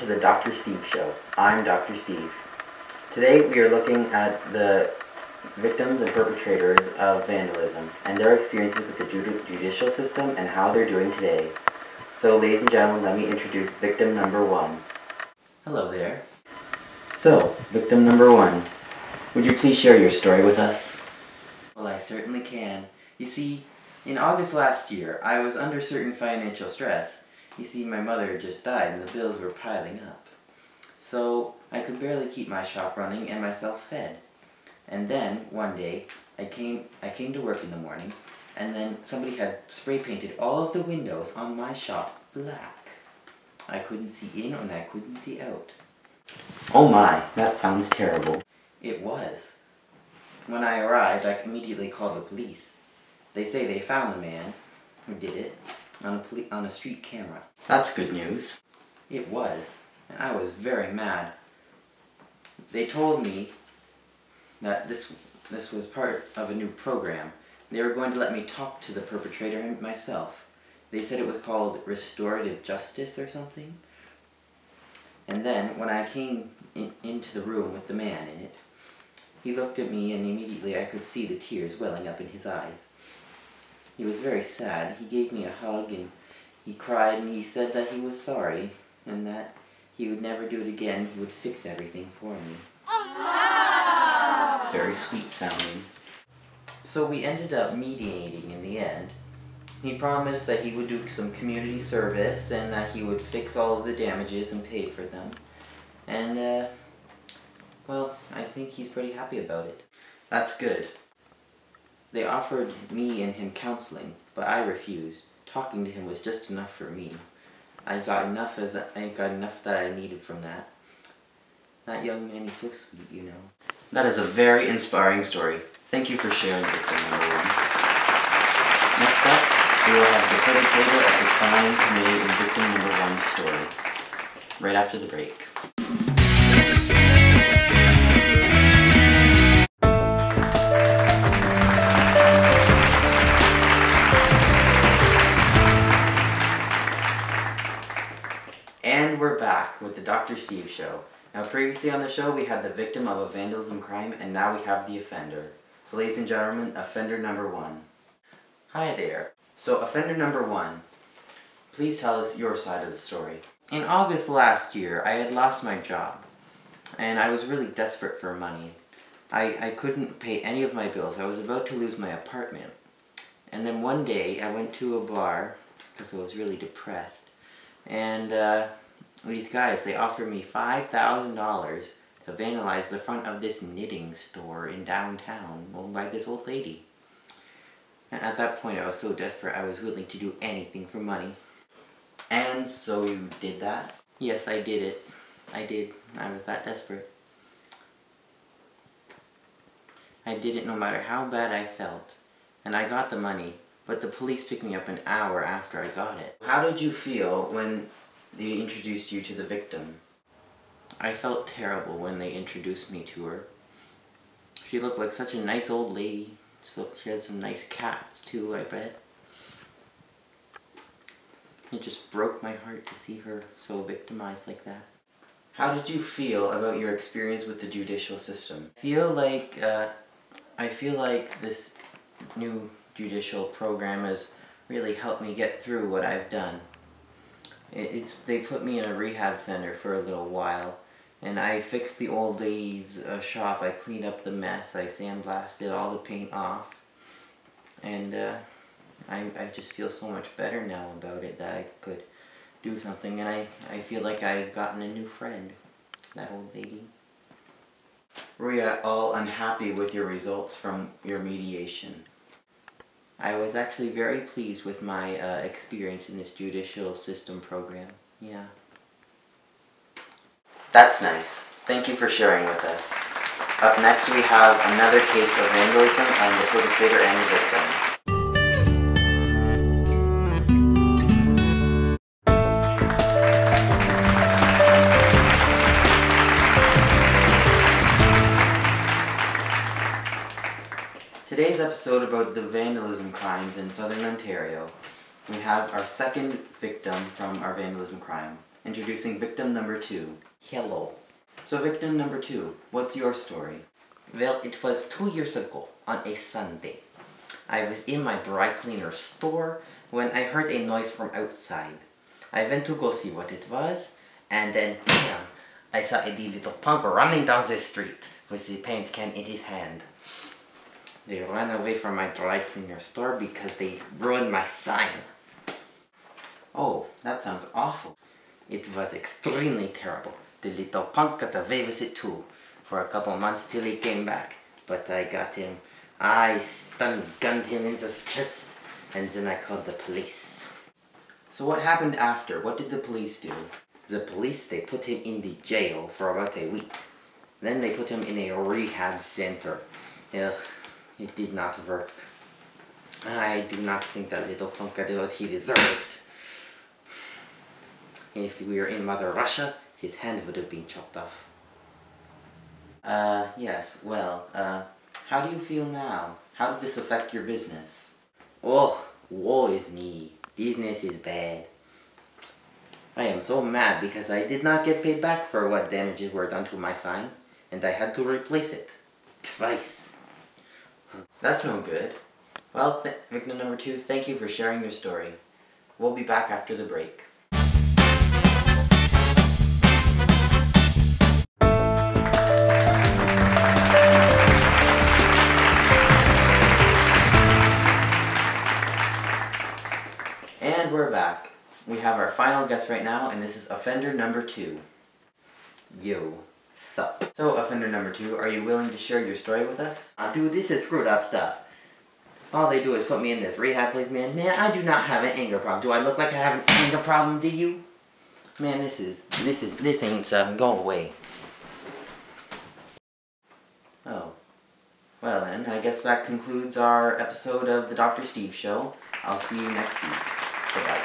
to the Dr. Steve Show. I'm Dr. Steve. Today we are looking at the victims and perpetrators of vandalism and their experiences with the judicial system and how they're doing today. So ladies and gentlemen, let me introduce victim number 1. Hello there. So, victim number 1, would you please share your story with us? Well, I certainly can. You see, in August last year, I was under certain financial stress. You see, my mother just died and the bills were piling up. So, I could barely keep my shop running and myself fed. And then, one day, I came to work in the morning, and then somebody had spray painted all of the windows on my shop black. I couldn't see in and I couldn't see out. Oh my, that sounds terrible. It was. When I arrived, I immediately called the police. They say they found the man who did it on a street camera. That's good news. It was, and I was very mad. They told me that this was part of a new program. They were going to let me talk to the perpetrator myself. They said it was called Restorative Justice or something. And then, when I came into the room with the man in it, he looked at me and immediately I could see the tears welling up in his eyes. He was very sad. He gave me a hug and he cried and he said that he was sorry and that he would never do it again. He would fix everything for me. Oh, no! Very sweet sounding. So we ended up mediating in the end. He promised that he would do some community service and that he would fix all of the damages and pay for them. And, well, I think he's pretty happy about it. That's good. They offered me and him counseling, but I refused. Talking to him was just enough for me. I got enough that I needed from that. That young man is so sweet, you know. That is a very inspiring story. Thank you for sharing victim number 1. Next up, we will have the perpetrator of the crime committed in victim number 1's story. Right after the break. And we're back with the Dr. Steve Show. Now previously on the show we had the victim of a vandalism crime and now we have the offender. So ladies and gentlemen, offender number 1. Hi there. So offender number 1, please tell us your side of the story. In August last year I had lost my job and I was really desperate for money. I couldn't pay any of my bills. I was about to lose my apartment. And then one day I went to a bar because I was really depressed. And these guys, they offered me $5,000 to vandalize the front of this knitting store in downtown owned by this old lady. And at that point I was so desperate I was willing to do anything for money. And so you did that? Yes, I did it. I did. I was that desperate. I did it no matter how bad I felt. And I got the money. But the police picked me up an hour after I got it. How did you feel when they introduced you to the victim? I felt terrible when they introduced me to her. She looked like such a nice old lady. So she had some nice cats too, I bet. It just broke my heart to see her so victimized like that. How did you feel about your experience with the judicial system? I feel like this new judicial program has really helped me get through what I've done. They put me in a rehab center for a little while, and I fixed the old lady's shop. I cleaned up the mess. I sandblasted all the paint off, and I just feel so much better now about it that I could do something, and I feel like I've gotten a new friend, that old lady. Were you at all unhappy with your results from your mediation? I was actually very pleased with my experience in this judicial system program. Yeah. That's nice. Thank you for sharing with us. Up next we have another case of vandalism and the perpetrator and the victim. Today's episode about the vandalism crimes in southern Ontario. We have our second victim from our vandalism crime. introducing victim number 2. Hello. So victim number 2, what's your story? Well, it was 2 years ago on a Sunday. I was in my dry cleaner store when I heard a noise from outside. I went to go see what it was, and then bam! I saw a little punk running down the street with the paint can in his hand. They ran away from my dry cleaner store because they ruined my sign. Oh, that sounds awful. It was extremely terrible. The little punk got away with it too, for a couple months till he came back. But I got him. I stun-gunned him in the chest, and then I called the police. So what happened after? What did the police do? The police, they put him in the jail for about a week. Then they put him in a rehab center. Ugh, it did not work. I do not think that little punk got what he deserved. If we were in Mother Russia, his hand would have been chopped off. Yes, well, how do you feel now? How did this affect your business? Oh, woe is me. Business is bad. I am so mad because I did not get paid back for what damages were done to my sign, and I had to replace it. Twice. That's no good. Well, victim number 2, thank you for sharing your story. We'll be back after the break. And we're back. We have our final guest right now, and this is offender number 2. Yo, sup? So, offender number 2, are you willing to share your story with us? Dude, this is screwed up stuff. All they do is put me in this rehab place, man. Man, I do not have an anger problem. Do I look like I have an anger problem to you? Man, this ain't something. Go away. Oh. Well then, I guess that concludes our episode of the Dr. Steve Show. I'll see you next week. Bye-bye.